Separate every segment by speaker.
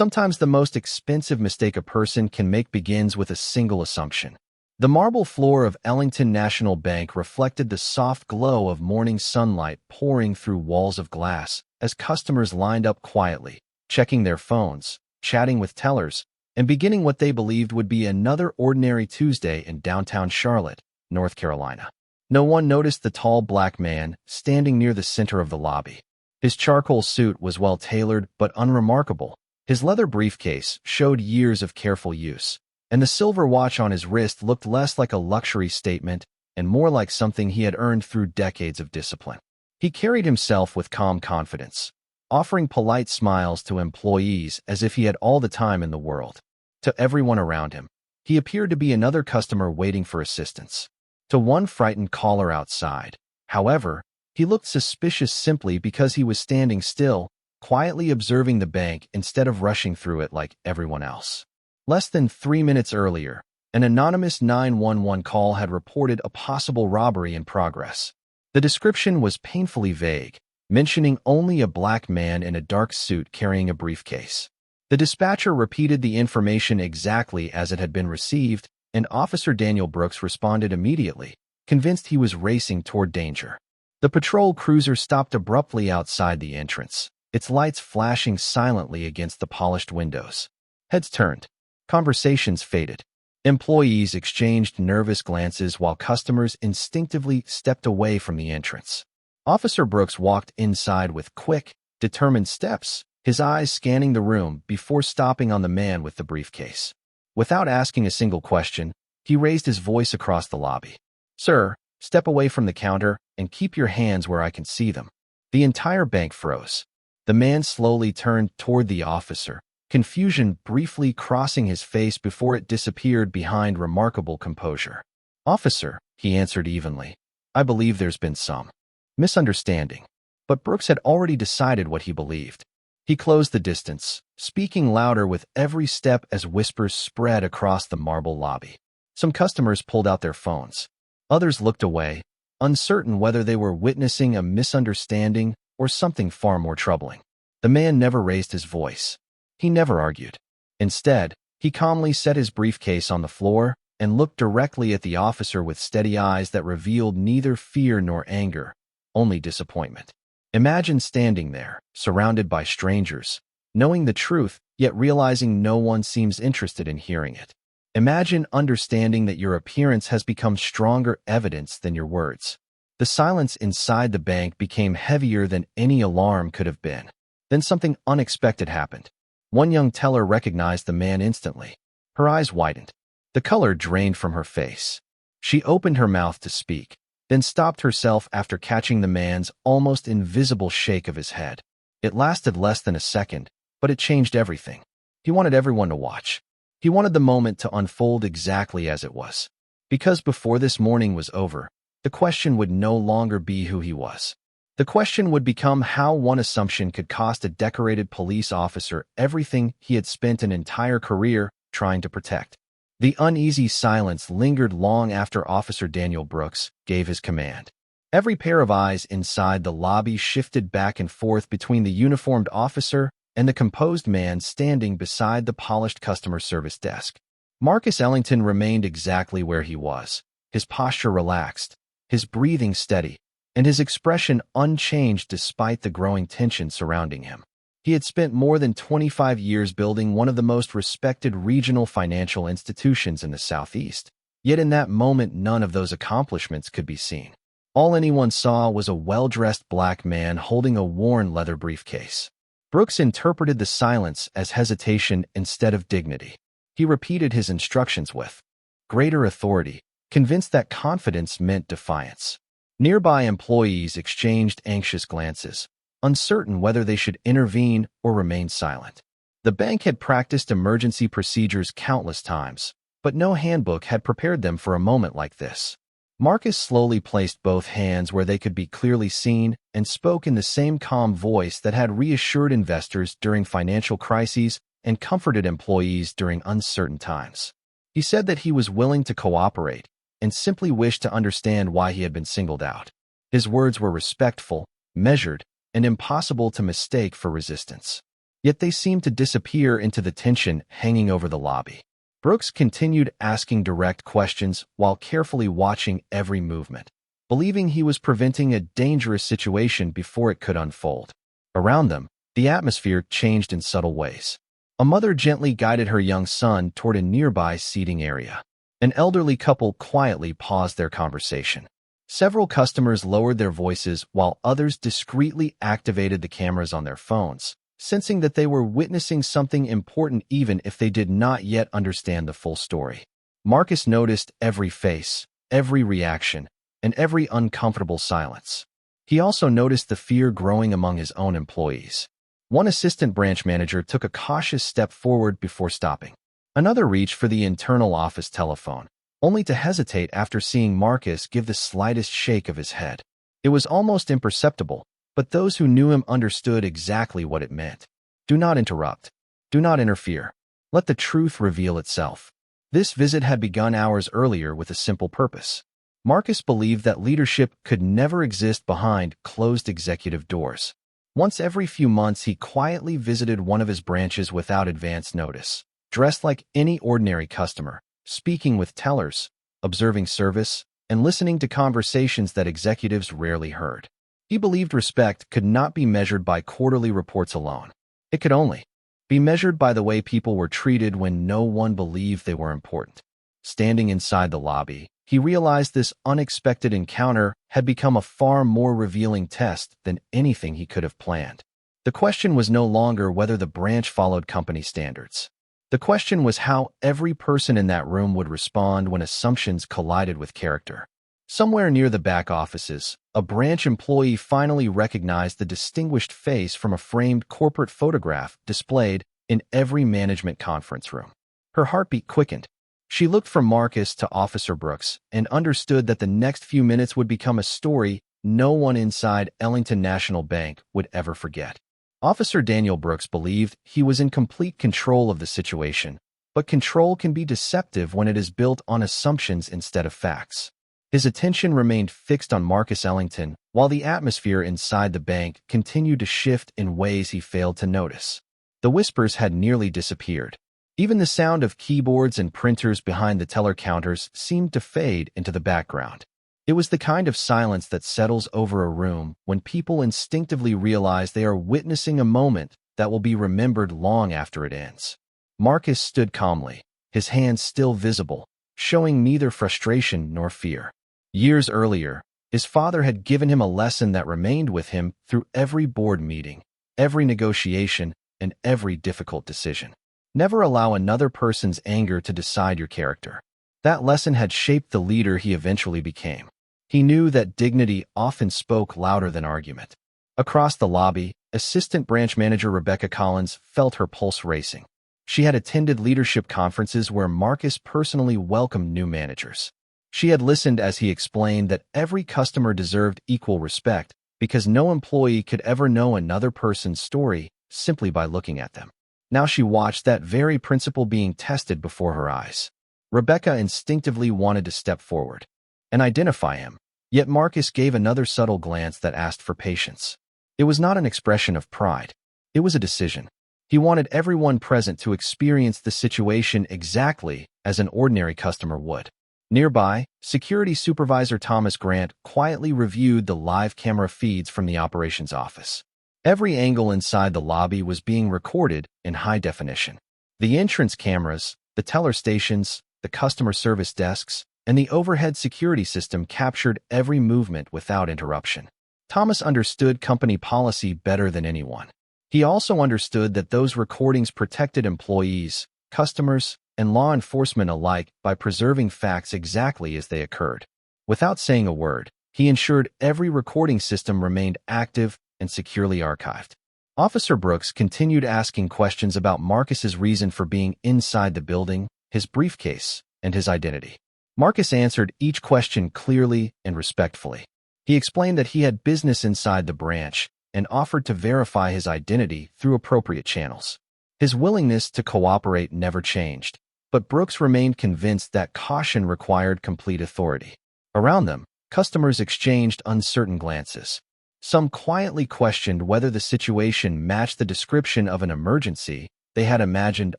Speaker 1: Sometimes the most expensive mistake a person can make begins with a single assumption. The marble floor of Ellington National Bank reflected the soft glow of morning sunlight pouring through walls of glass as customers lined up quietly, checking their phones, chatting with tellers, and beginning what they believed would be another ordinary Tuesday in downtown Charlotte, North Carolina. No one noticed the tall black man standing near the center of the lobby. His charcoal suit was well-tailored but unremarkable. His leather briefcase showed years of careful use, and the silver watch on his wrist looked less like a luxury statement and more like something he had earned through decades of discipline. He carried himself with calm confidence, offering polite smiles to employees as if he had all the time in the world. To everyone around him, he appeared to be another customer waiting for assistance. To one frightened caller outside, however, he looked suspicious simply because he was standing still, quietly observing the bank instead of rushing through it like everyone else. Less than 3 minutes earlier, an anonymous 911 call had reported a possible robbery in progress. The description was painfully vague, mentioning only a black man in a dark suit carrying a briefcase. The dispatcher repeated the information exactly as it had been received, and Officer Daniel Brooks responded immediately, convinced he was racing toward danger. The patrol cruiser stopped abruptly outside the entrance, its lights flashing silently against the polished windows. Heads turned. Conversations faded. Employees exchanged nervous glances while customers instinctively stepped away from the entrance. Officer Brooks walked inside with quick, determined steps, his eyes scanning the room before stopping on the man with the briefcase. Without asking a single question, he raised his voice across the lobby. "Sir, step away from the counter and keep your hands where I can see them." The entire bank froze. The man slowly turned toward the officer, confusion briefly crossing his face before it disappeared behind remarkable composure. "Officer," he answered evenly, "I believe there's been some misunderstanding." But Brooks had already decided what he believed. He closed the distance, speaking louder with every step as whispers spread across the marble lobby. Some customers pulled out their phones. Others looked away, uncertain whether they were witnessing a misunderstanding or something far more troubling. The man never raised his voice. He never argued. Instead, he calmly set his briefcase on the floor and looked directly at the officer with steady eyes that revealed neither fear nor anger, only disappointment. Imagine standing there, surrounded by strangers, knowing the truth, yet realizing no one seems interested in hearing it. Imagine understanding that your appearance has become stronger evidence than your words. The silence inside the bank became heavier than any alarm could have been. Then something unexpected happened. One young teller recognized the man instantly. Her eyes widened. The color drained from her face. She opened her mouth to speak, then stopped herself after catching the man's almost invisible shake of his head. It lasted less than a second, but it changed everything. He wanted everyone to watch. He wanted the moment to unfold exactly as it was. Because before this morning was over, the question would no longer be who he was. The question would become how one assumption could cost a decorated police officer everything he had spent an entire career trying to protect. The uneasy silence lingered long after Officer Daniel Brooks gave his command. Every pair of eyes inside the lobby shifted back and forth between the uniformed officer and the composed man standing beside the polished customer service desk. Marcus Ellington remained exactly where he was, his posture relaxed, his breathing steady, and his expression unchanged despite the growing tension surrounding him. He had spent more than 25 years building one of the most respected regional financial institutions in the Southeast. Yet in that moment, none of those accomplishments could be seen. All anyone saw was a well-dressed black man holding a worn leather briefcase. Brooks interpreted the silence as hesitation instead of dignity. He repeated his instructions with greater authority, convinced that confidence meant defiance. Nearby employees exchanged anxious glances, uncertain whether they should intervene or remain silent. The bank had practiced emergency procedures countless times, but no handbook had prepared them for a moment like this. Marcus slowly placed both hands where they could be clearly seen and spoke in the same calm voice that had reassured investors during financial crises and comforted employees during uncertain times. He said that he was willing to cooperate and simply wished to understand why he had been singled out. His words were respectful, measured, and impossible to mistake for resistance. yet they seemed to disappear into the tension hanging over the lobby. Brooks continued asking direct questions while carefully watching every movement, believing he was preventing a dangerous situation before it could unfold. Around them, the atmosphere changed in subtle ways. A mother gently guided her young son toward a nearby seating area. An elderly couple quietly paused their conversation. Several customers lowered their voices while others discreetly activated the cameras on their phones, sensing that they were witnessing something important even if they did not yet understand the full story. Marcus noticed every face, every reaction, and every uncomfortable silence. He also noticed the fear growing among his own employees. One assistant branch manager took a cautious step forward before stopping. Another reached for the internal office telephone, only to hesitate after seeing Marcus give the slightest shake of his head. It was almost imperceptible, but those who knew him understood exactly what it meant. Do not interrupt. Do not interfere. Let the truth reveal itself. This visit had begun hours earlier with a simple purpose. Marcus believed that leadership could never exist behind closed executive doors. Once every few months, he quietly visited one of his branches without advance notice, dressed like any ordinary customer, speaking with tellers, observing service, and listening to conversations that executives rarely heard. He believed respect could not be measured by quarterly reports alone. It could only be measured by the way people were treated when no one believed they were important. Standing inside the lobby, he realized this unexpected encounter had become a far more revealing test than anything he could have planned. The question was no longer whether the branch followed company standards. The question was how every person in that room would respond when assumptions collided with character. Somewhere near the back offices, a branch employee finally recognized the distinguished face from a framed corporate photograph displayed in every management conference room. Her heartbeat quickened. She looked from Marcus to Officer Brooks and understood that the next few minutes would become a story no one inside Ellington National Bank would ever forget. Officer Daniel Brooks believed he was in complete control of the situation, but control can be deceptive when it is built on assumptions instead of facts. His attention remained fixed on Marcus Ellington, while the atmosphere inside the bank continued to shift in ways he failed to notice. The whispers had nearly disappeared. Even the sound of keyboards and printers behind the teller counters seemed to fade into the background. It was the kind of silence that settles over a room when people instinctively realize they are witnessing a moment that will be remembered long after it ends. Marcus stood calmly, his hands still visible, showing neither frustration nor fear. Years earlier, his father had given him a lesson that remained with him through every board meeting, every negotiation, and every difficult decision. Never allow another person's anger to decide your character. That lesson had shaped the leader he eventually became. He knew that dignity often spoke louder than argument. Across the lobby, Assistant Branch Manager Rebecca Collins felt her pulse racing. She had attended leadership conferences where Marcus personally welcomed new managers. She had listened as he explained that every customer deserved equal respect because no employee could ever know another person's story simply by looking at them. Now she watched that very principle being tested before her eyes. Rebecca instinctively wanted to step forward and identify him, yet Marcus gave another subtle glance that asked for patience. It was not an expression of pride. It was a decision. He wanted everyone present to experience the situation exactly as an ordinary customer would. Nearby, Security Supervisor Thomas Grant quietly reviewed the live camera feeds from the operations office. Every angle inside the lobby was being recorded in high definition. The entrance cameras, the teller stations, the customer service desks, and the overhead security system captured every movement without interruption. Thomas understood company policy better than anyone. He also understood that those recordings protected employees, customers, and law enforcement alike by preserving facts exactly as they occurred. Without saying a word, he ensured every recording system remained active and securely archived. Officer Brooks continued asking questions about Marcus's reason for being inside the building, his briefcase, and his identity. Marcus answered each question clearly and respectfully. He explained that he had business inside the branch and offered to verify his identity through appropriate channels. His willingness to cooperate never changed, but Brooks remained convinced that caution required complete authority. Around them, customers exchanged uncertain glances. Some quietly questioned whether the situation matched the description of an emergency they had imagined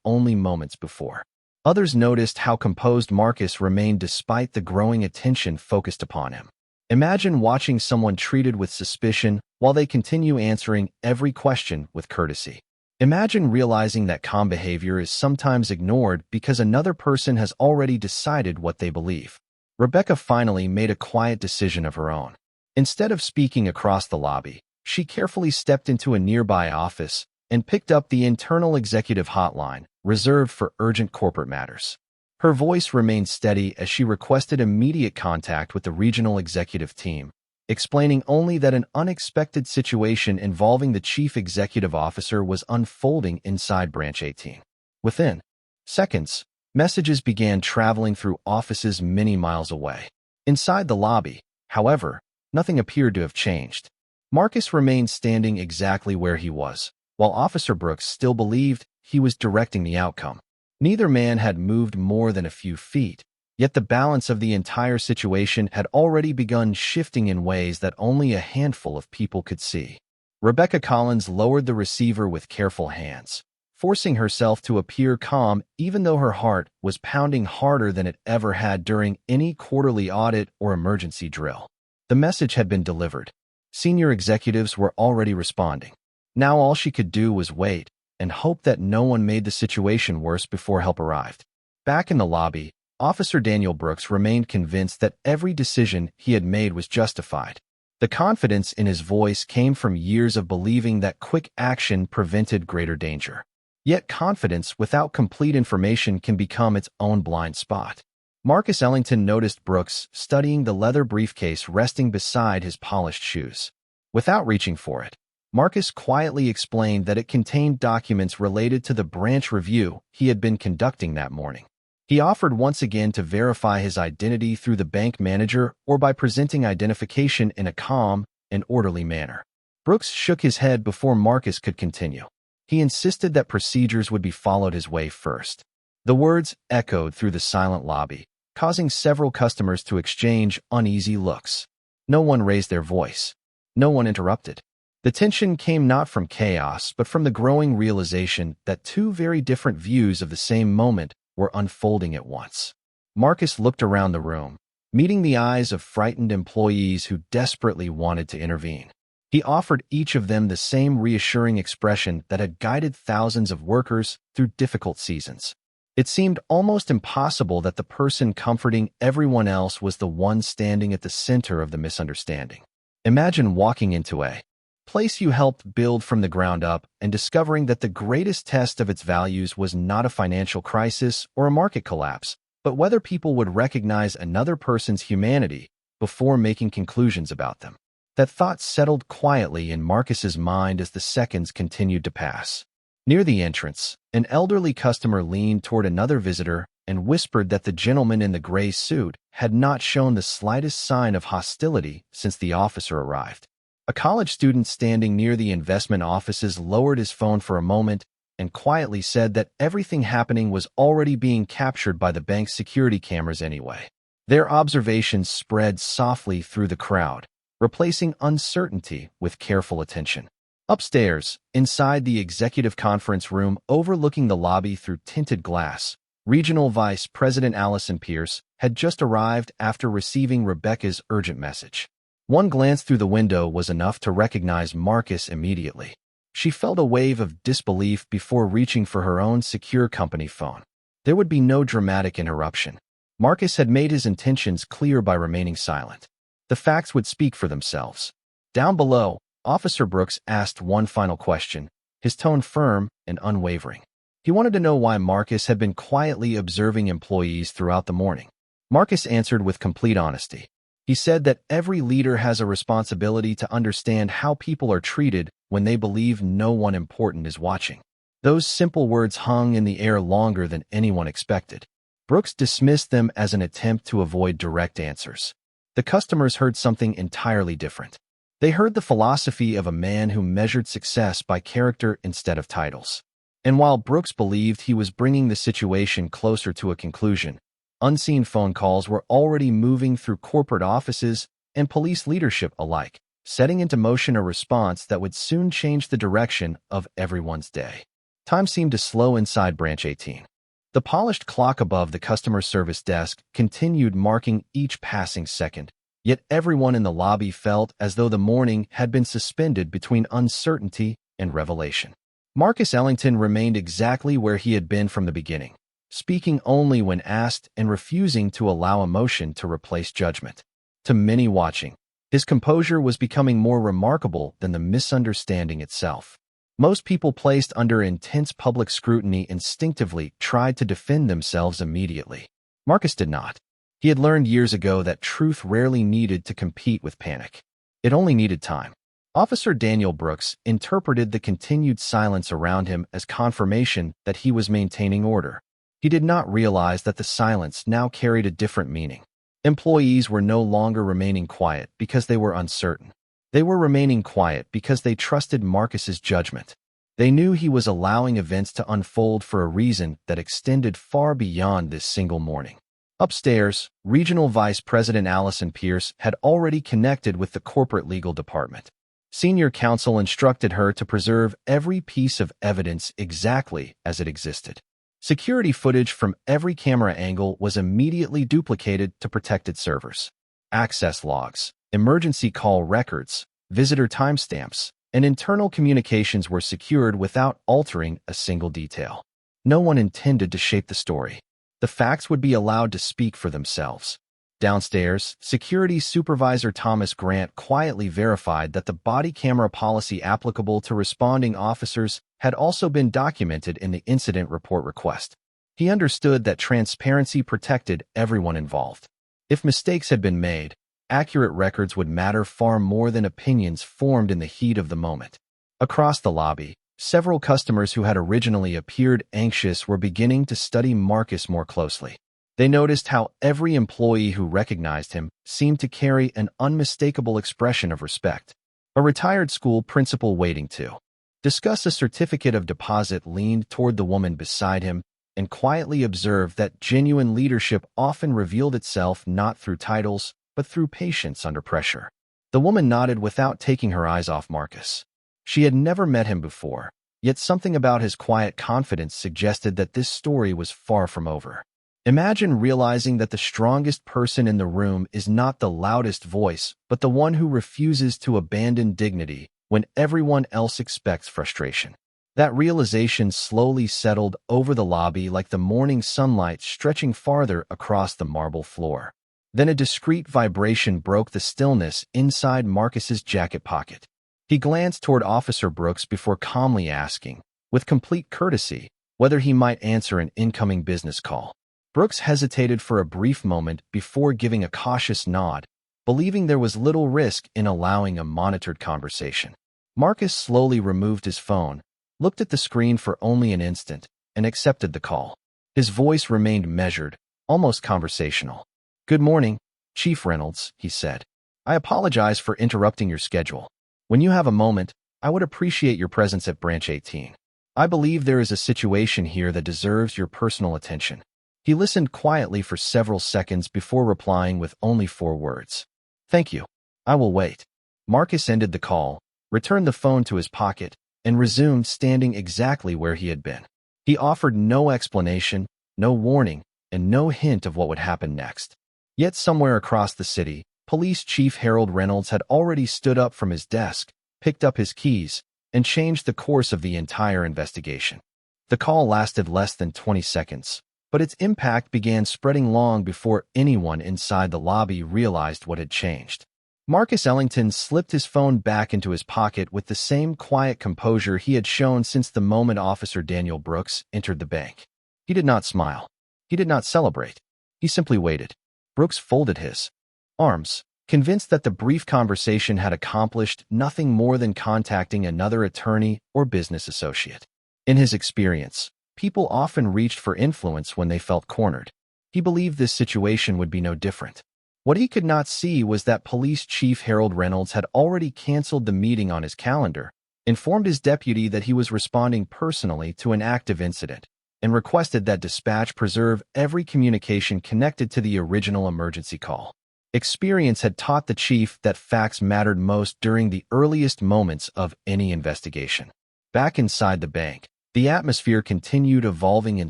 Speaker 1: only moments before. Others noticed how composed Marcus remained despite the growing attention focused upon him. Imagine watching someone treated with suspicion while they continue answering every question with courtesy. Imagine realizing that calm behavior is sometimes ignored because another person has already decided what they believe. Rebecca finally made a quiet decision of her own. Instead of speaking across the lobby, she carefully stepped into a nearby office and picked up the internal executive hotline, reserved for urgent corporate matters. Her voice remained steady as she requested immediate contact with the regional executive team, explaining only that an unexpected situation involving the chief executive officer was unfolding inside Branch 18. Within seconds, messages began traveling through offices many miles away. Inside the lobby, however, nothing appeared to have changed. Marcus remained standing exactly where he was, while Officer Brooks still believed he was directing the outcome. Neither man had moved more than a few feet, yet the balance of the entire situation had already begun shifting in ways that only a handful of people could see. Rebecca Collins lowered the receiver with careful hands, forcing herself to appear calm even though her heart was pounding harder than it ever had during any quarterly audit or emergency drill. The message had been delivered. Senior executives were already responding. Now all she could do was wait and hope that no one made the situation worse before help arrived. Back in the lobby, Officer Daniel Brooks remained convinced that every decision he had made was justified. The confidence in his voice came from years of believing that quick action prevented greater danger. Yet confidence without complete information can become its own blind spot. Marcus Ellington noticed Brooks studying the leather briefcase resting beside his polished shoes. Without reaching for it, Marcus quietly explained that it contained documents related to the branch review he had been conducting that morning. He offered once again to verify his identity through the bank manager or by presenting identification in a calm and orderly manner. Brooks shook his head before Marcus could continue. He insisted that procedures would be followed his way first. The words echoed through the silent lobby, causing several customers to exchange uneasy looks. No one raised their voice. No one interrupted. The tension came not from chaos, but from the growing realization that two very different views of the same moment were unfolding at once. Marcus looked around the room, meeting the eyes of frightened employees who desperately wanted to intervene. He offered each of them the same reassuring expression that had guided thousands of workers through difficult seasons. It seemed almost impossible that the person comforting everyone else was the one standing at the center of the misunderstanding. Imagine walking into a place you helped build from the ground up and discovering that the greatest test of its values was not a financial crisis or a market collapse, but whether people would recognize another person's humanity before making conclusions about them. That thought settled quietly in Marcus's mind as the seconds continued to pass. Near the entrance, an elderly customer leaned toward another visitor and whispered that the gentleman in the gray suit had not shown the slightest sign of hostility since the officer arrived. A college student standing near the investment offices lowered his phone for a moment and quietly said that everything happening was already being captured by the bank's security cameras anyway. Their observations spread softly through the crowd, replacing uncertainty with careful attention. Upstairs, inside the executive conference room overlooking the lobby through tinted glass, Regional Vice President Allison Pierce had just arrived after receiving Rebecca's urgent message. One glance through the window was enough to recognize Marcus immediately. She felt a wave of disbelief before reaching for her own secure company phone. There would be no dramatic interruption. Marcus had made his intentions clear by remaining silent. The facts would speak for themselves. Down below, Officer Brooks asked one final question, his tone firm and unwavering. He wanted to know why Marcus had been quietly observing employees throughout the morning. Marcus answered with complete honesty. He said that every leader has a responsibility to understand how people are treated when they believe no one important is watching. Those simple words hung in the air longer than anyone expected. Brooks dismissed them as an attempt to avoid direct answers. The customers heard something entirely different. They heard the philosophy of a man who measured success by character instead of titles. And while Brooks believed he was bringing the situation closer to a conclusion, unseen phone calls were already moving through corporate offices and police leadership alike, setting into motion a response that would soon change the direction of everyone's day. Time seemed to slow inside Branch 18. The polished clock above the customer service desk continued marking each passing second, yet everyone in the lobby felt as though the morning had been suspended between uncertainty and revelation. Marcus Ellington remained exactly where he had been from the beginning, speaking only when asked and refusing to allow emotion to replace judgment. To many watching, his composure was becoming more remarkable than the misunderstanding itself. Most people placed under intense public scrutiny instinctively tried to defend themselves immediately. Marcus did not. He had learned years ago that truth rarely needed to compete with panic. It only needed time. Officer Daniel Brooks interpreted the continued silence around him as confirmation that he was maintaining order. He did not realize that the silence now carried a different meaning. Employees were no longer remaining quiet because they were uncertain. They were remaining quiet because they trusted Marcus's judgment. They knew he was allowing events to unfold for a reason that extended far beyond this single morning. Upstairs, Regional Vice President Allison Pierce had already connected with the corporate legal department. Senior counsel instructed her to preserve every piece of evidence exactly as it existed. Security footage from every camera angle was immediately duplicated to protected servers. Access logs, emergency call records, visitor timestamps, and internal communications were secured without altering a single detail. No one intended to shape the story. The facts would be allowed to speak for themselves. Downstairs, Security Supervisor Thomas Grant quietly verified that the body camera policy applicable to responding officers had also been documented in the incident report request. He understood that transparency protected everyone involved. If mistakes had been made, accurate records would matter far more than opinions formed in the heat of the moment. Across the lobby, several customers who had originally appeared anxious were beginning to study Marcus more closely. They noticed how every employee who recognized him seemed to carry an unmistakable expression of respect. A retired school principal waiting to discuss a certificate of deposit leaned toward the woman beside him and quietly observed that genuine leadership often revealed itself not through titles, but through patience under pressure. The woman nodded without taking her eyes off Marcus. She had never met him before, yet something about his quiet confidence suggested that this story was far from over. Imagine realizing that the strongest person in the room is not the loudest voice, but the one who refuses to abandon dignity when everyone else expects frustration. That realization slowly settled over the lobby like the morning sunlight stretching farther across the marble floor. Then a discreet vibration broke the stillness inside Marcus's jacket pocket. He glanced toward Officer Brooks before calmly asking, with complete courtesy, whether he might answer an incoming business call. Brooks hesitated for a brief moment before giving a cautious nod, believing there was little risk in allowing a monitored conversation. Marcus slowly removed his phone, looked at the screen for only an instant, and accepted the call. His voice remained measured, almost conversational. "Good morning, Chief Reynolds," he said. "I apologize for interrupting your schedule. When you have a moment, I would appreciate your presence at Branch 18. I believe there is a situation here that deserves your personal attention." He listened quietly for several seconds before replying with only 4 words. "Thank you. I will wait." Marcus ended the call, returned the phone to his pocket, and resumed standing exactly where he had been. He offered no explanation, no warning, and no hint of what would happen next. Yet somewhere across the city, Police Chief Harold Reynolds had already stood up from his desk, picked up his keys, and changed the course of the entire investigation. The call lasted less than 20 seconds, but its impact began spreading long before anyone inside the lobby realized what had changed. Marcus Ellington slipped his phone back into his pocket with the same quiet composure he had shown since the moment Officer Daniel Brooks entered the bank. He did not smile. He did not celebrate. He simply waited. Brooks folded his arms, convinced that the brief conversation had accomplished nothing more than contacting another attorney or business associate. In his experience, people often reached for influence when they felt cornered. He believed this situation would be no different. What he could not see was that Police Chief Harold Reynolds had already canceled the meeting on his calendar, informed his deputy that he was responding personally to an active incident, and requested that dispatch preserve every communication connected to the original emergency call. Experience had taught the chief that facts mattered most during the earliest moments of any investigation. Back inside the bank, the atmosphere continued evolving in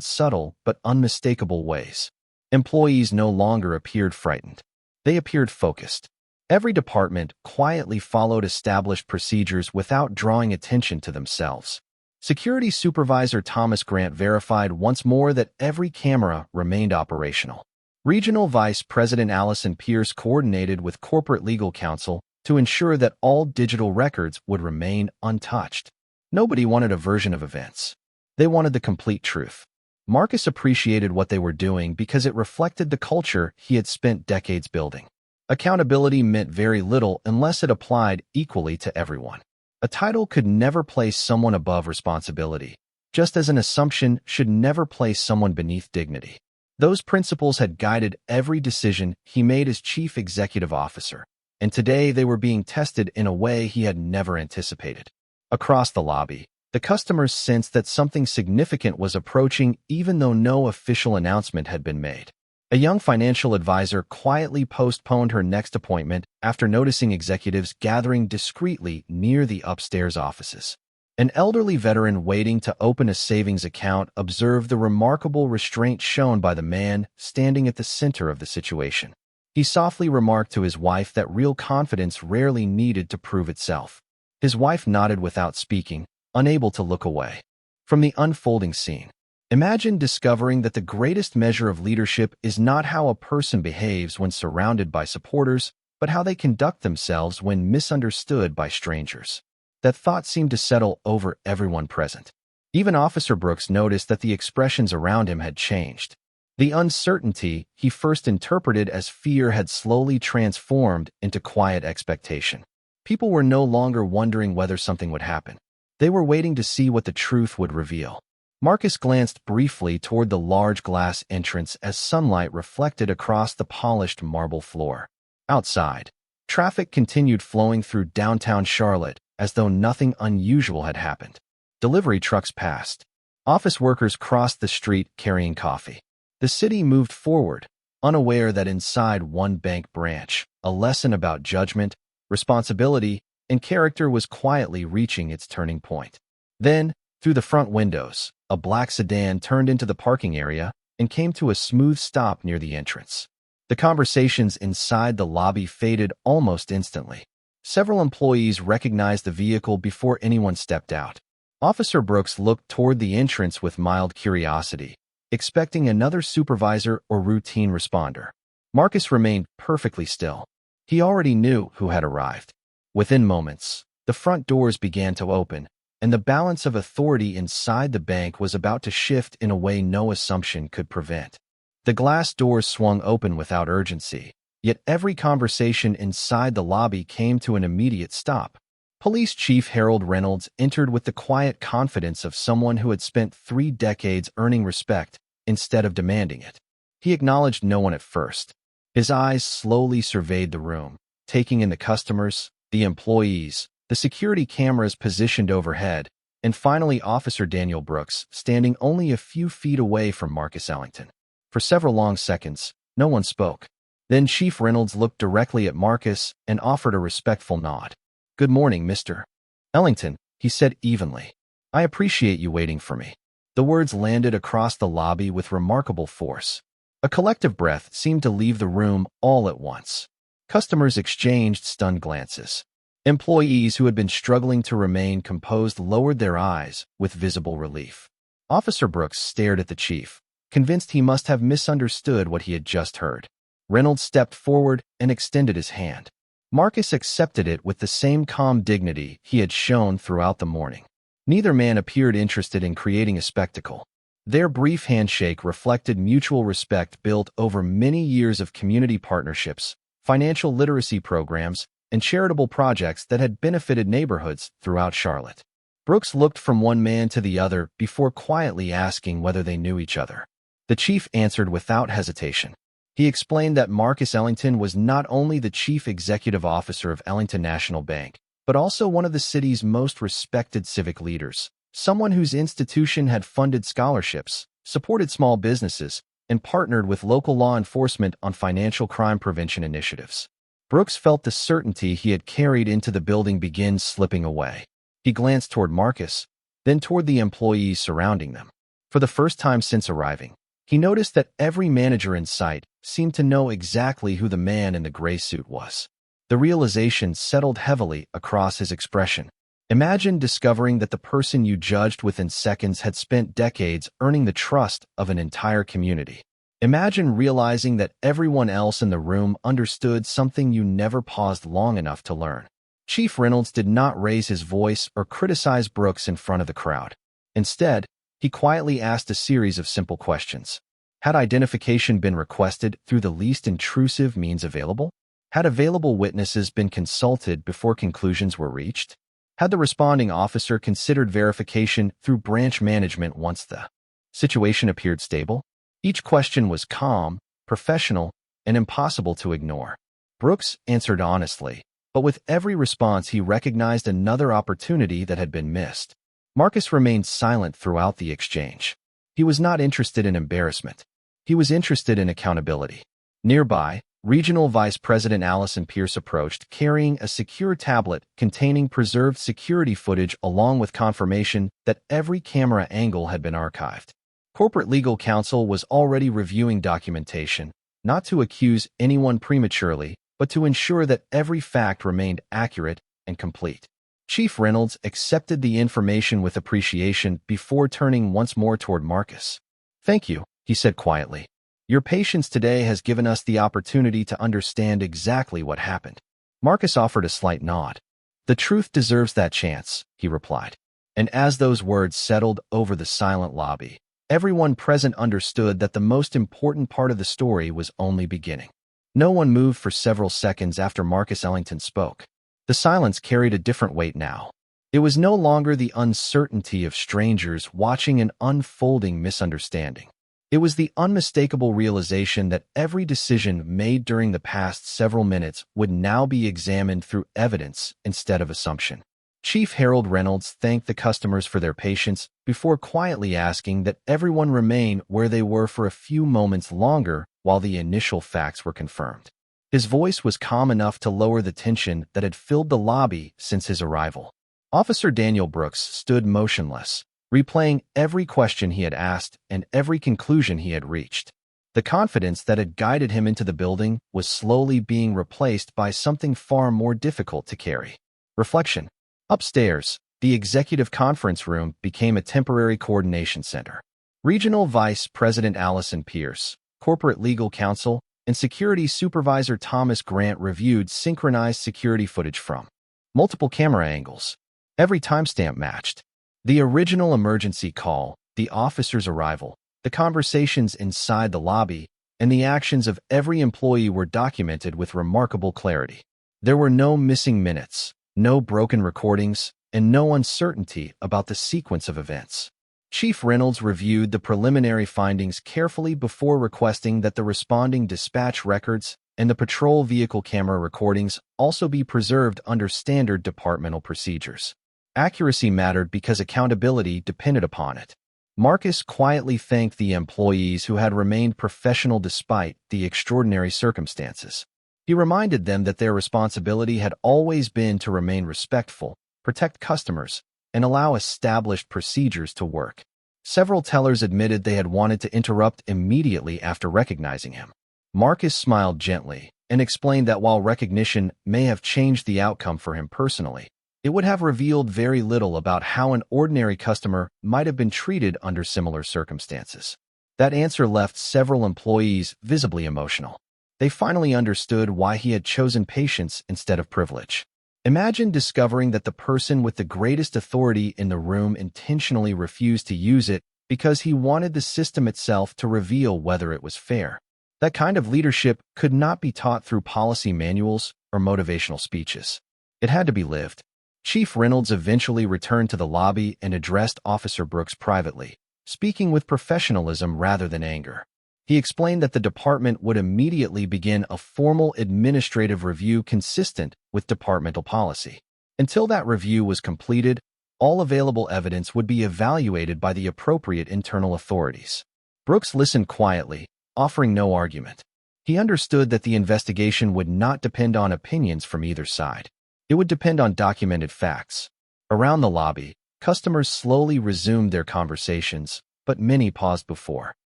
Speaker 1: subtle but unmistakable ways. Employees no longer appeared frightened. They appeared focused. Every department quietly followed established procedures without drawing attention to themselves. Security Supervisor Thomas Grant verified once more that every camera remained operational. Regional Vice President Allison Pierce coordinated with corporate legal counsel to ensure that all digital records would remain untouched. Nobody wanted a version of events. They wanted the complete truth. Marcus appreciated what they were doing because it reflected the culture he had spent decades building. Accountability meant very little unless it applied equally to everyone. A title could never place someone above responsibility, just as an assumption should never place someone beneath dignity. Those principles had guided every decision he made as chief executive officer, and today they were being tested in a way he had never anticipated. Across the lobby, the customers sensed that something significant was approaching even though no official announcement had been made. A young financial advisor quietly postponed her next appointment after noticing executives gathering discreetly near the upstairs offices. An elderly veteran waiting to open a savings account observed the remarkable restraint shown by the man standing at the center of the situation. He softly remarked to his wife that real confidence rarely needed to prove itself. His wife nodded without speaking, unable to look away. From the unfolding scene, imagine discovering that the greatest measure of leadership is not how a person behaves when surrounded by supporters, but how they conduct themselves when misunderstood by strangers. That thought seemed to settle over everyone present. Even Officer Brooks noticed that the expressions around him had changed. The uncertainty he first interpreted as fear had slowly transformed into quiet expectation. People were no longer wondering whether something would happen. They were waiting to see what the truth would reveal. Marcus glanced briefly toward the large glass entrance as sunlight reflected across the polished marble floor. Outside, traffic continued flowing through downtown Charlotte, as though nothing unusual had happened. Delivery trucks passed. Office workers crossed the street carrying coffee. The city moved forward, unaware that inside one bank branch, a lesson about judgment, responsibility, and character was quietly reaching its turning point. Then, through the front windows, a black sedan turned into the parking area and came to a smooth stop near the entrance. The conversations inside the lobby faded almost instantly. Several employees recognized the vehicle before anyone stepped out. Officer Brooks looked toward the entrance with mild curiosity, expecting another supervisor or routine responder. Marcus remained perfectly still. He already knew who had arrived. Within moments, the front doors began to open, and the balance of authority inside the bank was about to shift in a way no assumption could prevent. The glass doors swung open without urgency, yet every conversation inside the lobby came to an immediate stop. Police Chief Harold Reynolds entered with the quiet confidence of someone who had spent 3 decades earning respect instead of demanding it. He acknowledged no one at first. His eyes slowly surveyed the room, taking in the customers, the employees, the security cameras positioned overhead, and finally Officer Daniel Brooks, standing only a few feet away from Marcus Ellington. For several long seconds, no one spoke. Then Chief Reynolds looked directly at Marcus and offered a respectful nod. "Good morning, Mr. Ellington," he said evenly. "I appreciate you waiting for me." The words landed across the lobby with remarkable force. A collective breath seemed to leave the room all at once. Customers exchanged stunned glances. Employees who had been struggling to remain composed lowered their eyes with visible relief. Officer Brooks stared at the chief, convinced he must have misunderstood what he had just heard. Reynolds stepped forward and extended his hand. Marcus accepted it with the same calm dignity he had shown throughout the morning. Neither man appeared interested in creating a spectacle. Their brief handshake reflected mutual respect built over many years of community partnerships, financial literacy programs, and charitable projects that had benefited neighborhoods throughout Charlotte. Brooks looked from one man to the other before quietly asking whether they knew each other. The chief answered without hesitation. He explained that Marcus Ellington was not only the chief executive officer of Ellington National Bank, but also one of the city's most respected civic leaders, someone whose institution had funded scholarships, supported small businesses, and partnered with local law enforcement on financial crime prevention initiatives. Brooks felt the certainty he had carried into the building begin slipping away. He glanced toward Marcus, then toward the employees surrounding them. For the first time since arriving, he noticed that every manager in sight seemed to know exactly who the man in the gray suit was. The realization settled heavily across his expression. Imagine discovering that the person you judged within seconds had spent decades earning the trust of an entire community. Imagine realizing that everyone else in the room understood something you never paused long enough to learn. Chief Reynolds did not raise his voice or criticize Brooks in front of the crowd. Instead, he quietly asked a series of simple questions. Had identification been requested through the least intrusive means available? Had available witnesses been consulted before conclusions were reached? Had the responding officer considered verification through branch management once the situation appeared stable? Each question was calm, professional, and impossible to ignore. Brooks answered honestly, but with every response he recognized another opportunity that had been missed. Marcus remained silent throughout the exchange. He was not interested in embarrassment. He was interested in accountability. Nearby, Regional Vice President Allison Pierce approached, carrying a secure tablet containing preserved security footage along with confirmation that every camera angle had been archived. Corporate legal counsel was already reviewing documentation, not to accuse anyone prematurely, but to ensure that every fact remained accurate and complete. Chief Reynolds accepted the information with appreciation before turning once more toward Marcus. "Thank you," he said quietly. "Your patience today has given us the opportunity to understand exactly what happened." Marcus offered a slight nod. "The truth deserves that chance," he replied. And as those words settled over the silent lobby, everyone present understood that the most important part of the story was only beginning. No one moved for several seconds after Marcus Ellington spoke. The silence carried a different weight now. It was no longer the uncertainty of strangers watching an unfolding misunderstanding. It was the unmistakable realization that every decision made during the past several minutes would now be examined through evidence instead of assumption. Chief Harold Reynolds thanked the customers for their patience before quietly asking that everyone remain where they were for a few moments longer while the initial facts were confirmed. His voice was calm enough to lower the tension that had filled the lobby since his arrival. Officer Daniel Brooks stood motionless, replaying every question he had asked and every conclusion he had reached. The confidence that had guided him into the building was slowly being replaced by something far more difficult to carry. Reflection. Upstairs, the executive conference room became a temporary coordination center. Regional Vice President Allison Pierce, Corporate Legal Counsel, and Security Supervisor Thomas Grant reviewed synchronized security footage from multiple camera angles. Every timestamp matched. The original emergency call, the officer's arrival, the conversations inside the lobby, and the actions of every employee were documented with remarkable clarity. There were no missing minutes, no broken recordings, and no uncertainty about the sequence of events. Chief Reynolds reviewed the preliminary findings carefully before requesting that the responding dispatch records and the patrol vehicle camera recordings also be preserved under standard departmental procedures. Accuracy mattered because accountability depended upon it. Marcus quietly thanked the employees who had remained professional despite the extraordinary circumstances. He reminded them that their responsibility had always been to remain respectful, protect customers, and allow established procedures to work. Several tellers admitted they had wanted to interrupt immediately after recognizing him. Marcus smiled gently and explained that while recognition may have changed the outcome for him personally, it would have revealed very little about how an ordinary customer might have been treated under similar circumstances. That answer left several employees visibly emotional. They finally understood why he had chosen patience instead of privilege. Imagine discovering that the person with the greatest authority in the room intentionally refused to use it because he wanted the system itself to reveal whether it was fair. That kind of leadership could not be taught through policy manuals or motivational speeches. It had to be lived. Chief Reynolds eventually returned to the lobby and addressed Officer Brooks privately, speaking with professionalism rather than anger. He explained that the department would immediately begin a formal administrative review consistent with departmental policy. Until that review was completed, all available evidence would be evaluated by the appropriate internal authorities. Brooks listened quietly, offering no argument. He understood that the investigation would not depend on opinions from either side. It would depend on documented facts. Around the lobby, customers slowly resumed their conversations, but many paused before,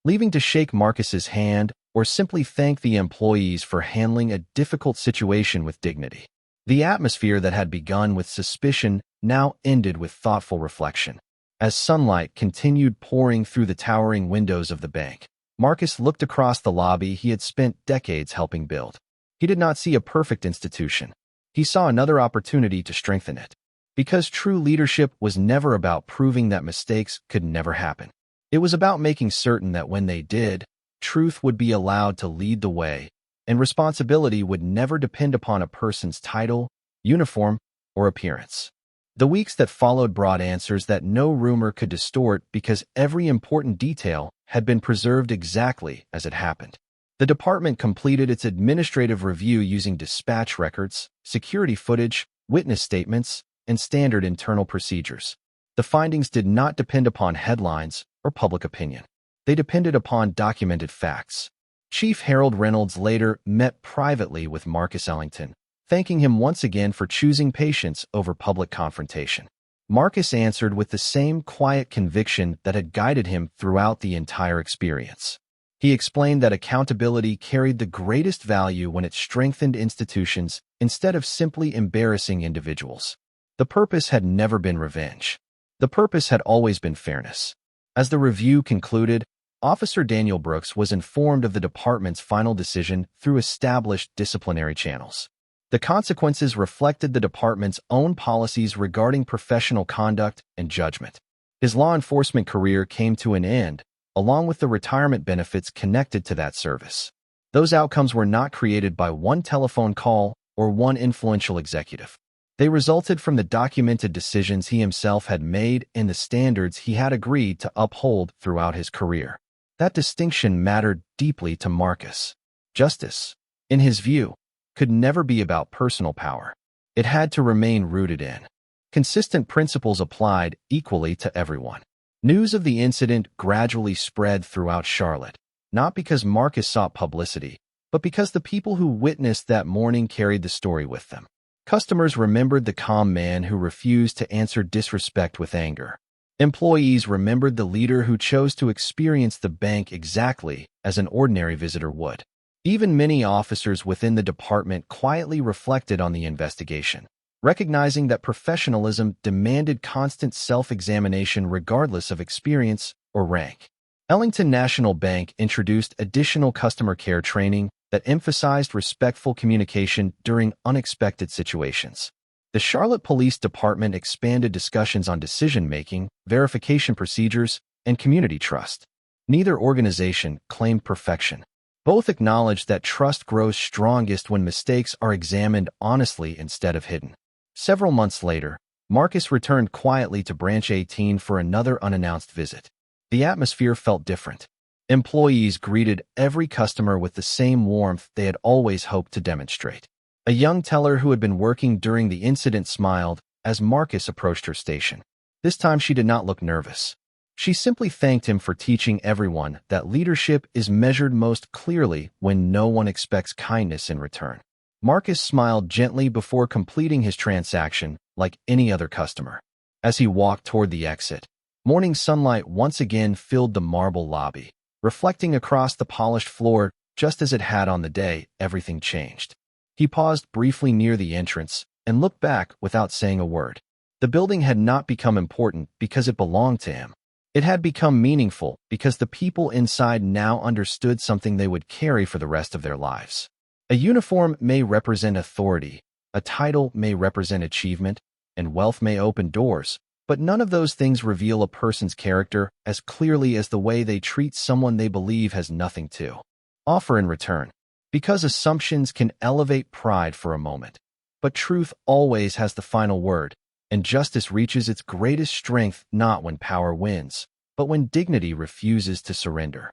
Speaker 1: leaving to shake Marcus's hand or simply thank the employees for handling a difficult situation with dignity. The atmosphere that had begun with suspicion now ended with thoughtful reflection. As sunlight continued pouring through the towering windows of the bank, Marcus looked across the lobby he had spent decades helping build. He did not see a perfect institution. He saw another opportunity to strengthen it. Because true leadership was never about proving that mistakes could never happen. It was about making certain that when they did, truth would be allowed to lead the way, and responsibility would never depend upon a person's title, uniform, or appearance. The weeks that followed brought answers that no rumor could distort because every important detail had been preserved exactly as it happened. The department completed its administrative review using dispatch records, security footage, witness statements, and standard internal procedures. The findings did not depend upon headlines or public opinion. They depended upon documented facts. Chief Harold Reynolds later met privately with Marcus Ellington, thanking him once again for choosing patience over public confrontation. Marcus answered with the same quiet conviction that had guided him throughout the entire experience. He explained that accountability carried the greatest value when it strengthened institutions instead of simply embarrassing individuals. The purpose had never been revenge. The purpose had always been fairness. As the review concluded, Officer Daniel Brooks was informed of the department's final decision through established disciplinary channels. The consequences reflected the department's own policies regarding professional conduct and judgment. His law enforcement career came to an end, along with the retirement benefits connected to that service. Those outcomes were not created by one telephone call or one influential executive. They resulted from the documented decisions he himself had made and the standards he had agreed to uphold throughout his career. That distinction mattered deeply to Marcus. Justice, in his view, could never be about personal power. It had to remain rooted in consistent principles applied equally to everyone. News of the incident gradually spread throughout Charlotte, not because Marcus sought publicity, but because the people who witnessed that morning carried the story with them. Customers remembered the calm man who refused to answer disrespect with anger. Employees remembered the leader who chose to experience the bank exactly as an ordinary visitor would. Even many officers within the department quietly reflected on the investigation, recognizing that professionalism demanded constant self-examination regardless of experience or rank. Ellington National Bank introduced additional customer care training that emphasized respectful communication during unexpected situations. The Charlotte Police Department expanded discussions on decision-making, verification procedures, and community trust. Neither organization claimed perfection. Both acknowledged that trust grows strongest when mistakes are examined honestly instead of hidden. Several months later, Marcus returned quietly to Branch 18 for another unannounced visit. The atmosphere felt different. Employees greeted every customer with the same warmth they had always hoped to demonstrate. A young teller who had been working during the incident smiled as Marcus approached her station. This time she did not look nervous. She simply thanked him for teaching everyone that leadership is measured most clearly when no one expects kindness in return. Marcus smiled gently before completing his transaction like any other customer. As he walked toward the exit, morning sunlight once again filled the marble lobby, reflecting across the polished floor just as it had on the day everything changed. He paused briefly near the entrance and looked back without saying a word. The building had not become important because it belonged to him. It had become meaningful because the people inside now understood something they would carry for the rest of their lives. A uniform may represent authority, a title may represent achievement, and wealth may open doors, but none of those things reveal a person's character as clearly as the way they treat someone they believe has nothing to offer in return. Because assumptions can elevate pride for a moment, but truth always has the final word, and justice reaches its greatest strength not when power wins, but when dignity refuses to surrender.